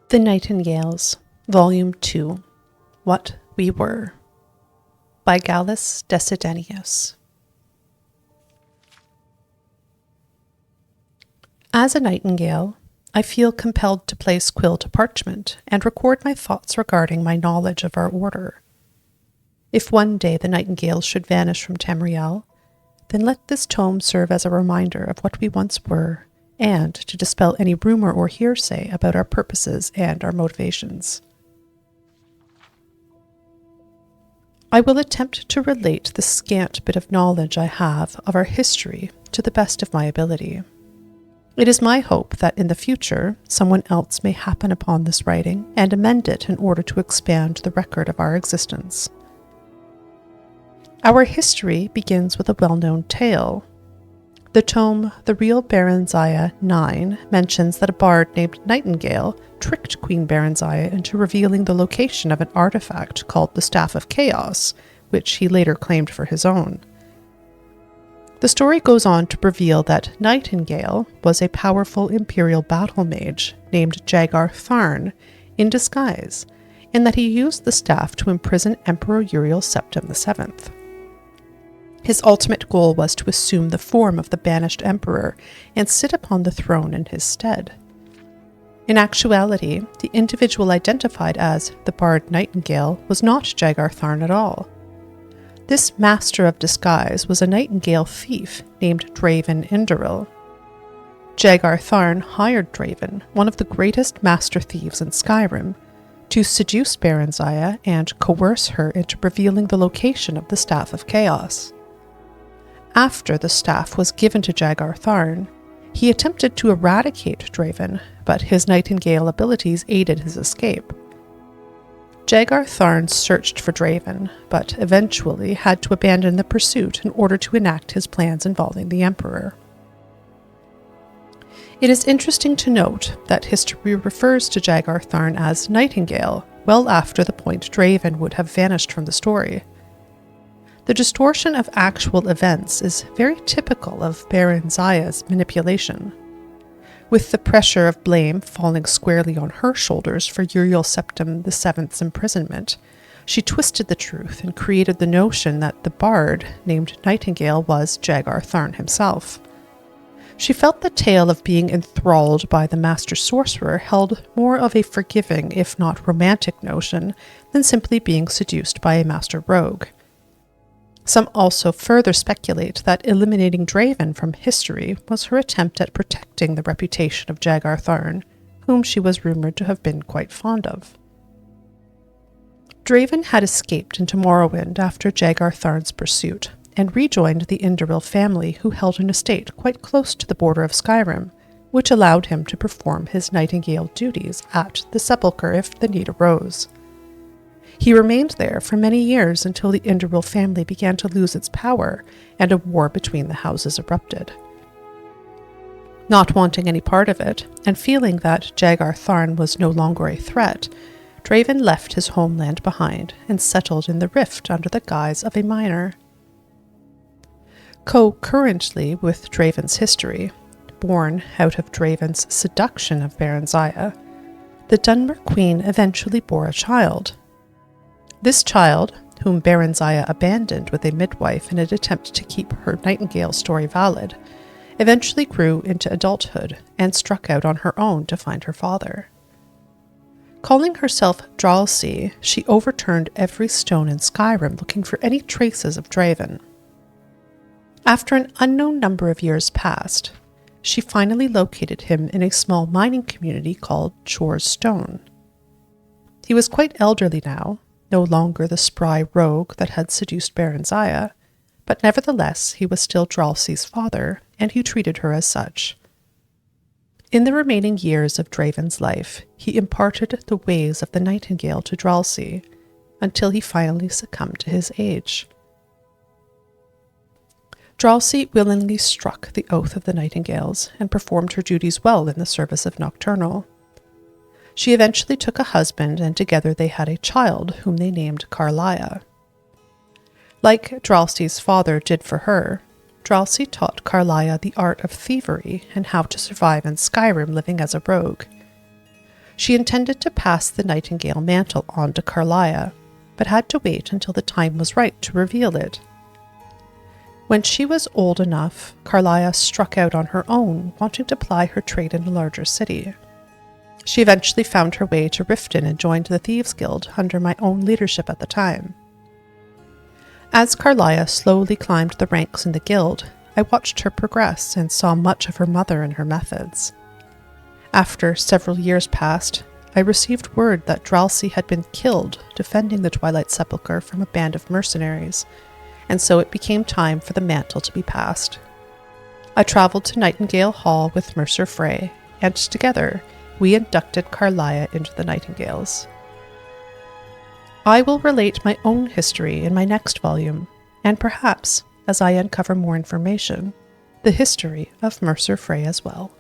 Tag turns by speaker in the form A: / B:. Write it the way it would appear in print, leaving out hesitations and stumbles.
A: The Nightingales, Volume 2, What We Were, by Gallus Desidenius. As a nightingale, I feel compelled to place quill to parchment and record my thoughts regarding my knowledge of our order. If one day the nightingales should vanish from Tamriel, then let this tome serve as a reminder of what we once were, and to dispel any rumor or hearsay about our purposes and our motivations. I will attempt to relate the scant bit of knowledge I have of our history to the best of my ability. It is my hope that in the future, someone else may happen upon this writing and amend it in order to expand the record of our existence. Our history begins with a well-known tale. The tome The Real Baranziah 9 mentions that a bard named Nightingale tricked Queen Baranziah into revealing the location of an artifact called the Staff of Chaos, which he later claimed for his own. The story goes on to reveal that Nightingale was a powerful imperial battle mage named Jagar Tharn in disguise, and that he used the staff to imprison Emperor Uriel Septim VII. His ultimate goal was to assume the form of the banished emperor and sit upon the throne in his stead. In actuality, the individual identified as the Bard Nightingale was not Jagar Tharn at all. This master of disguise was a nightingale thief named Draven Indoril. Jagar Tharn hired Draven, one of the greatest master thieves in Skyrim, to seduce Baranziah and coerce her into revealing the location of the Staff of Chaos. After the staff was given to Jagar Tharn, he attempted to eradicate Draven, but his nightingale abilities aided his escape. Jagar Tharn searched for Draven, but eventually had to abandon the pursuit in order to enact his plans involving the Emperor. It is interesting to note that history refers to Jagar Tharn as Nightingale well after the point Draven would have vanished from the story. The distortion of actual events is very typical of Baranziah's manipulation. With the pressure of blame falling squarely on her shoulders for Uriel Septim VII's imprisonment, she twisted the truth and created the notion that the bard named Nightingale was Jagar Tharn himself. She felt the tale of being enthralled by the master sorcerer held more of a forgiving, if not romantic, notion than simply being seduced by a master rogue. Some also further speculate that eliminating Draven from history was her attempt at protecting the reputation of Jagar Tharn, whom she was rumored to have been quite fond of. Draven had escaped into Morrowind after Jagar Tharn's pursuit, and rejoined the Indoril family, who held an estate quite close to the border of Skyrim, which allowed him to perform his nightingale duties at the sepulchre if the need arose. He remained there for many years until the Indoril family began to lose its power and a war between the houses erupted. Not wanting any part of it, and feeling that Jagar Tharn was no longer a threat, Draven left his homeland behind and settled in the Rift under the guise of a miner. Concurrently with Draven's history, born out of Draven's seduction of Baranziah, the Dunmer Queen eventually bore a child. This child, whom Baranziah abandoned with a midwife in an attempt to keep her nightingale story valid, eventually grew into adulthood and struck out on her own to find her father. Calling herself Dralsi, she overturned every stone in Skyrim looking for any traces of Draven. After an unknown number of years passed, she finally located him in a small mining community called Chor's Stone. He was quite elderly now, no longer the spry rogue that had seduced Baranziah, but nevertheless he was still Dralsi's father, and he treated her as such. In the remaining years of Draven's life, he imparted the ways of the nightingale to Dralsi, until he finally succumbed to his age. Dralsi willingly struck the oath of the Nightingales, and performed her duties well in the service of Nocturnal. She eventually took a husband, and together they had a child whom they named Carlia. Like Dralsi's father did for her, Dralsi taught Carlia the art of thievery and how to survive in Skyrim living as a rogue. She intended to pass the Nightingale mantle on to Carlia, but had to wait until the time was right to reveal it. When she was old enough, Carlia struck out on her own, wanting to ply her trade in a larger city. She eventually found her way to Riften and joined the Thieves Guild under my own leadership at the time. As Carlia slowly climbed the ranks in the guild, I watched her progress and saw much of her mother and her methods. After several years passed, I received word that Dralsy had been killed defending the Twilight Sepulchre from a band of mercenaries, and so it became time for the mantle to be passed. I traveled to Nightingale Hall with Mercer Frey, and together we inducted Carlia into the Nightingales. I will relate my own history in my next volume, and perhaps, as I uncover more information, the history of Mercer Frey as well.